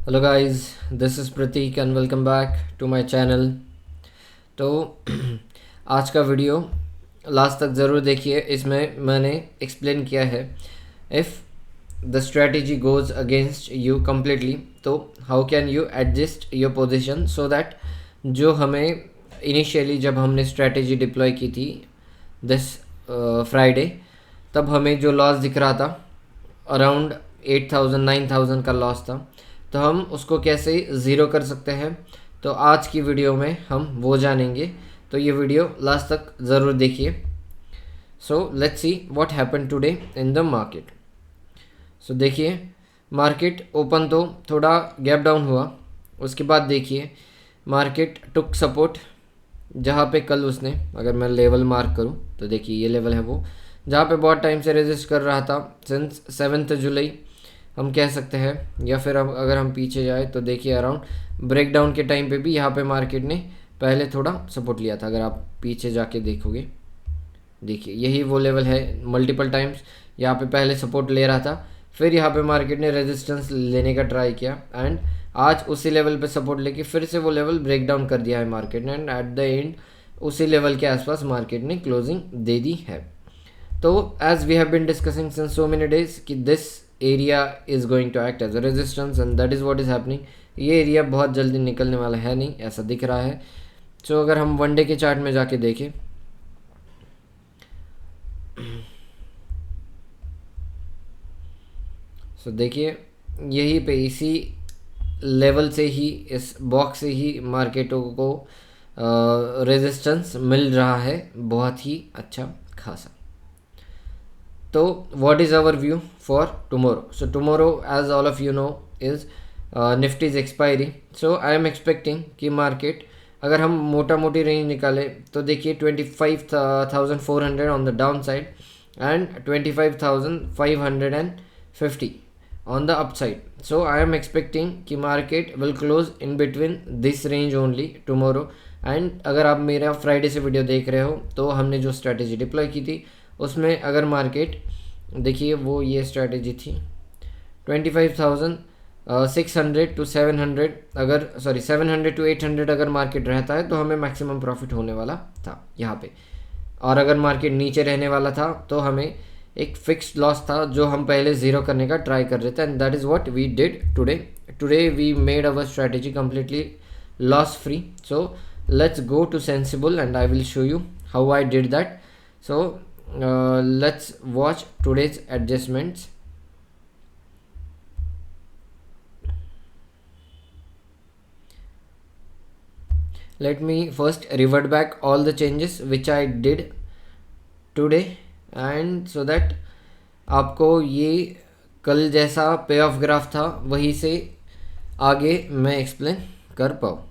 Hello guys, this is Prateek and welcome back to my channel. तो आज का video last तक ज़रूर देखिए। इसमें मैंने एक्सप्लेन किया है if the strategy goes against you completely, तो how can you adjust your position so that जो हमें इनिशियली जब हमने स्ट्रेटजी डिप्लॉय की थी दिस फ्राइडे, तब हमें जो लॉस दिख रहा था अराउंड 8,000 9,000 का लॉस था, तो हम उसको कैसे ज़ीरो कर सकते हैं। तो आज की वीडियो में हम वो जानेंगे, तो ये वीडियो लास्ट तक ज़रूर देखिए। So let's see what happen today in the market. So देखिए, मार्केट ओपन तो थोड़ा गैप डाउन हुआ, उसके बाद देखिए मार्केट टुक सपोर्ट, जहाँ पे कल उसने, अगर मैं लेवल मार्क करूँ तो देखिए ये लेवल है वो, जहाँ पे बहुत टाइम से रेजिस्ट कर रहा था सिंस 7 जुलाई हम कह सकते हैं। या फिर अगर हम पीछे जाए तो देखिए अराउंड ब्रेकडाउन के टाइम पे भी यहाँ पे मार्केट ने पहले थोड़ा सपोर्ट लिया था। अगर आप पीछे जाके देखोगे, देखिए यही वो लेवल है, मल्टीपल टाइम्स यहाँ पे पहले सपोर्ट ले रहा था, फिर यहाँ पे मार्केट ने रेजिस्टेंस लेने का ट्राई किया एंड आज उसी लेवल पे सपोर्ट लेके फिर से वो लेवल ब्रेक डाउन कर दिया है मार्केट ने, एंड एट द एंड उसी लेवल के आसपास मार्केट ने क्लोजिंग दे दी है। तो as we have been discussing since so many days कि this area is going to act as a resistance and that is what is happening. ये एरिया बहुत जल्दी निकलने वाला है नहीं, ऐसा दिख रहा है। सो अगर हम वन डे के चार्ट में जाके देखें, सो देखिए यहीं पे इसी लेवल से ही, इस बॉक्स से ही मार्केटों को रेजिस्टेंस मिल रहा है बहुत ही अच्छा खासा। तो what is our view for tomorrow? So tomorrow as all of you know is Nifty's expiry. So I am expecting कि मार्केट, अगर हम मोटा मोटी रेंज निकालें तो देखिए 25,400 on the down side and 25,550 on the upside. So I am expecting कि market will close in between this range only tomorrow. And अगर आप मेरा फ्राइडे से वीडियो देख रहे हो तो हमने जो स्ट्रैटेजी डिप्लॉय की थी उसमें अगर मार्केट, देखिए वो ये स्ट्रैटेजी थी 25,600 to 700, अगर 700 to 800 अगर मार्केट रहता है तो हमें मैक्सिमम प्रॉफिट होने वाला था यहाँ पे। और अगर मार्केट नीचे रहने वाला था तो हमें एक फिक्स्ड लॉस था जो हम पहले ज़ीरो करने का ट्राई कर रहे थे, and that is what we did today we made our strategy completely loss free. So let's go to Sensibull and I will show you how I did that. So let's watch today's adjustments. Let me first revert back all the changes which I did today, and so that आपको ये कल जैसा पे of graph था वहीं से आगे मैं एक्सप्लेन कर पाऊँ।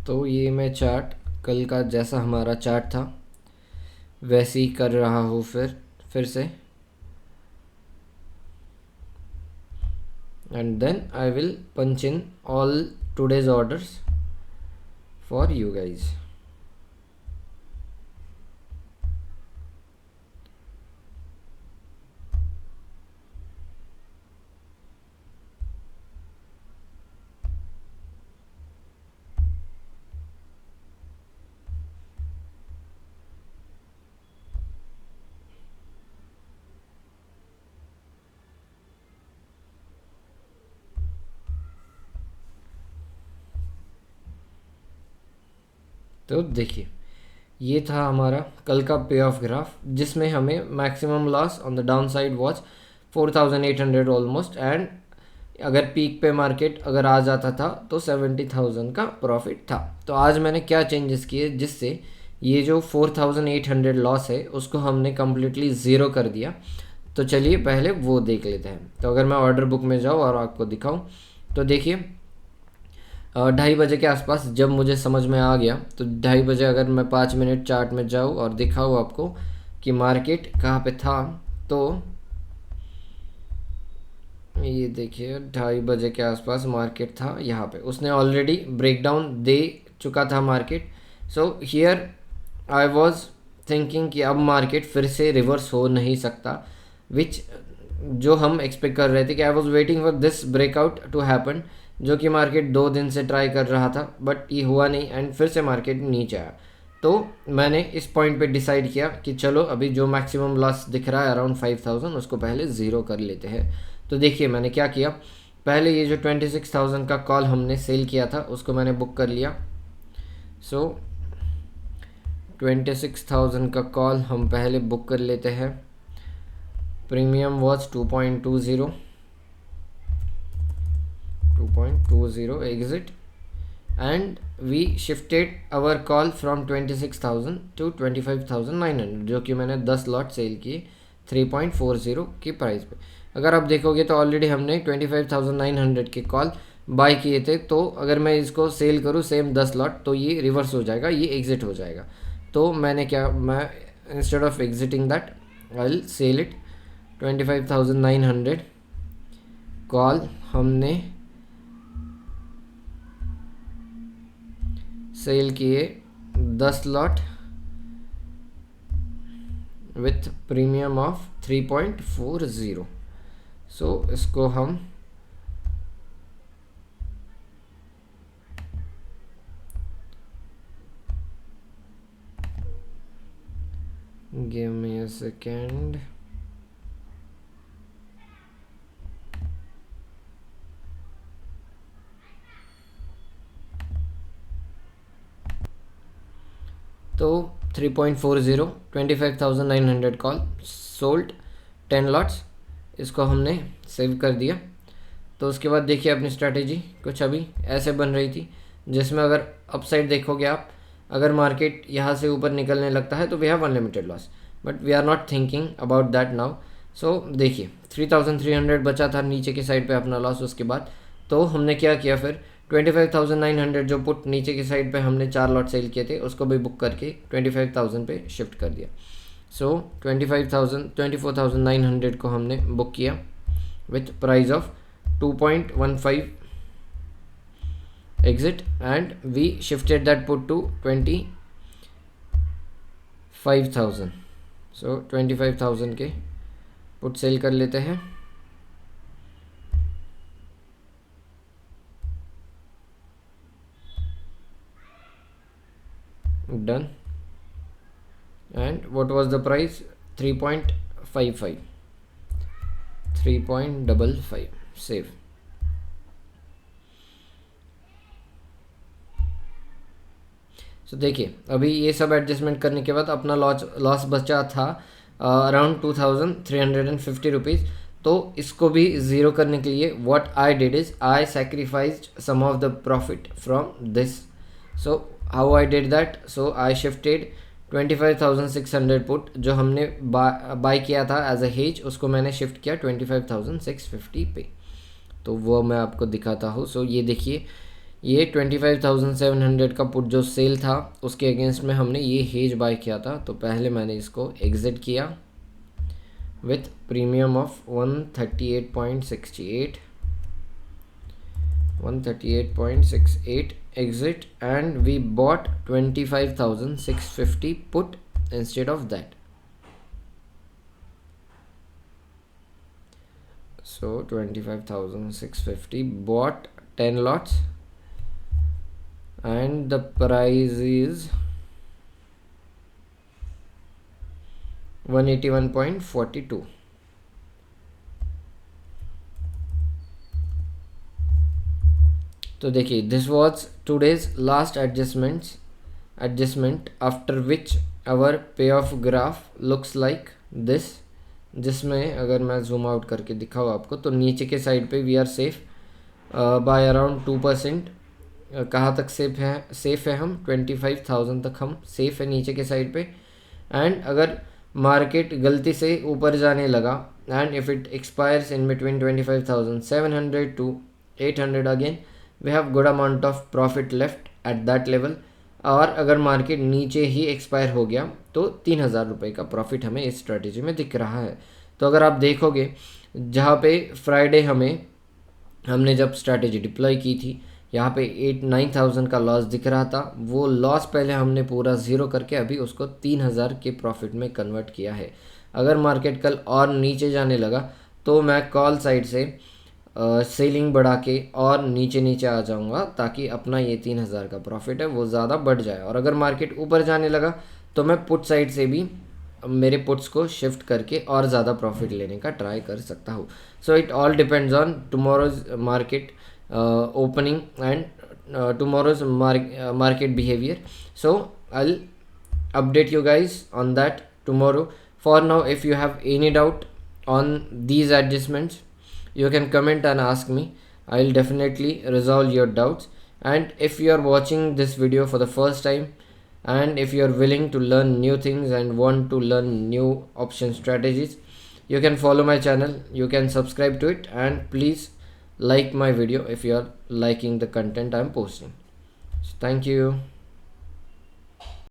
तो ये मैं चार्ट कल का जैसा हमारा चार्ट था वैसे ही कर रहा हूँ फिर से, and then I will punch in all today's orders for you guys. तो देखिए ये था हमारा कल का पे ऑफ ग्राफ जिसमें हमें maximum loss on the down side watch 4,800 almost, and अगर पीक पे मार्केट अगर आ जाता था तो 70,000 का प्रॉफिट था। तो आज मैंने क्या चेंजेस किए जिससे ये जो 4,800 लॉस है उसको हमने कम्प्लीटली ज़ीरो कर दिया। तो चलिए पहले वो देख लेते हैं। तो अगर मैं ऑर्डर बुक में जाऊँ और आपको दिखाऊँ तो देखिए 2:30 बजे के आसपास जब मुझे समझ में आ गया, तो 2:30 बजे अगर मैं 5 मिनट चार्ट में जाऊँ और दिखाऊँ आपको कि मार्केट कहाँ पे था, तो ये देखिए 2:30 बजे के आसपास मार्केट था यहाँ पे। उसने ऑलरेडी ब्रेकडाउन दे चुका था market. So here I was thinking कि अब मार्केट फिर से रिवर्स हो नहीं सकता, विच जो हम एक्सपेक्ट कर रहे थे कि I was waiting for this breakout to happen, जो कि मार्केट 2 दिन से ट्राई कर रहा था, बट ये हुआ नहीं एंड फिर से मार्केट नीचे आया। तो मैंने इस पॉइंट पे डिसाइड किया कि चलो अभी जो मैक्सिमम लॉस दिख रहा है अराउंड 5000, उसको पहले ज़ीरो कर लेते हैं। तो देखिए मैंने क्या किया, पहले ये जो 26,000 का कॉल हमने सेल किया था उसको मैंने बुक कर लिया। सो 26,000 का कॉल हम पहले बुक कर लेते हैं। Premium was 2.20 exit and we shifted our call from 26,000 to 25,900, जो कि मैंने 10 लॉट सेल किए 3.40 की प्राइस पे। अगर आप देखोगे तो ऑलरेडी हमने 25,900 के कॉल बाय किए थे, तो अगर मैं इसको सेल करूँ सेम 10 लॉट तो ये रिवर्स हो जाएगा, ये एग्जिट हो जाएगा। तो मैंने क्या, मैं instead of exiting that I will sell it. 25,900 call हमने सेल किए 10 lot with premium of 3.40। So इसको हम गिव मी अ सेकेंड। तो 3.40 25,900 कॉल सोल्ड 10 लॉट्स, इसको हमने सेव कर दिया। तो उसके बाद देखिए अपनी स्ट्रैटेजी कुछ अभी ऐसे बन रही थी, जिसमें अगर अपसाइड देखोगे आप, अगर मार्केट यहाँ से ऊपर निकलने लगता है तो we have unlimited loss, but we are not thinking about that now. So देखिए 3,300 बचा था नीचे की साइड पे अपना लॉस। उसके बाद तो हमने क्या किया फिर, 25,900 जो पुट नीचे की साइड पे हमने 4 लॉट सेल किए थे उसको भी बुक करके 25,000 पे शिफ्ट कर दिया। सो 24,900 को हमने बुक किया with price of 2.15 exit and we shifted that put to 25,000। so 25,000 के पुट सेल कर लेते हैं। Done. and what was the price, 3.55 3.55 save. So देखिए अभी ये सब एडजस्टमेंट करने के बाद अपना लॉस बचा था अराउंड 2,350 रुपीज़। तो इसको भी ज़ीरो करने के लिए what I did is I sacrificed some of the profit from this. So how I did that, so I shifted 25,600 put जो हमने बाय किया था एज अ हेज, उसको मैंने शिफ्ट किया 25,650 पे। तो वो मैं आपको दिखाता हूँ। सो ये देखिए, ये 25,700 का पुट जो सेल था उसके अगेंस्ट में हमने ये हेज बाय किया था। तो पहले मैंने इसको एग्जिट किया with premium of 138.68 exit and we bought 25,650 put instead of that. So 25,650 bought 10 lots and the price is 181.42. तो देखिए this was today's last adjustment after which our payoff graph looks like this, जिसमें अगर मैं zoom out करके दिखाऊँ आपको तो नीचे के साइड पे we are safe by around 2%। कहाँ तक सेफ है हम 25,000 तक हम सेफ है नीचे के साइड पे। एंड अगर मार्केट गलती से ऊपर जाने लगा and if it expires in between 25,700 to 800 again, we have good amount of profit left at that level. और अगर मार्केट नीचे ही एक्सपायर हो गया तो 3000 रुपये का प्रॉफिट हमें इस स्ट्रैटेजी में दिख रहा है। तो अगर आप देखोगे जहाँ पे फ्राइडे हमने जब स्ट्रैटेजी डिप्लॉय की थी, यहाँ पे 8-9,000 का लॉस दिख रहा था। वो लॉस पहले हमने पूरा ज़ीरो करके अभी उसको 3000 के प्रॉफिट में कन्वर्ट किया है। अगर मार्केट कल और नीचे जाने लगा तो मैं कॉल साइड से सेलिंग बढ़ा के और नीचे नीचे आ जाऊंगा, ताकि अपना ये 3000 का प्रॉफिट है वो ज़्यादा बढ़ जाए। और अगर मार्केट ऊपर जाने लगा तो मैं पुट साइड से भी मेरे पुट्स को शिफ्ट करके और ज़्यादा प्रॉफिट लेने का ट्राई कर सकता हूँ। So it all depends on tomorrow's market opening and tomorrow's market behavior. So I'll update you guys on that tomorrow. For now, if you have any doubt on these adjustments, you can comment and ask me. I'll definitely resolve your doubts. And if you are watching this video for the first time, and if you are willing to learn new things and want to learn new option strategies, you can follow my channel, you can subscribe to it, and please like my video if you are liking the content I am posting. So thank you.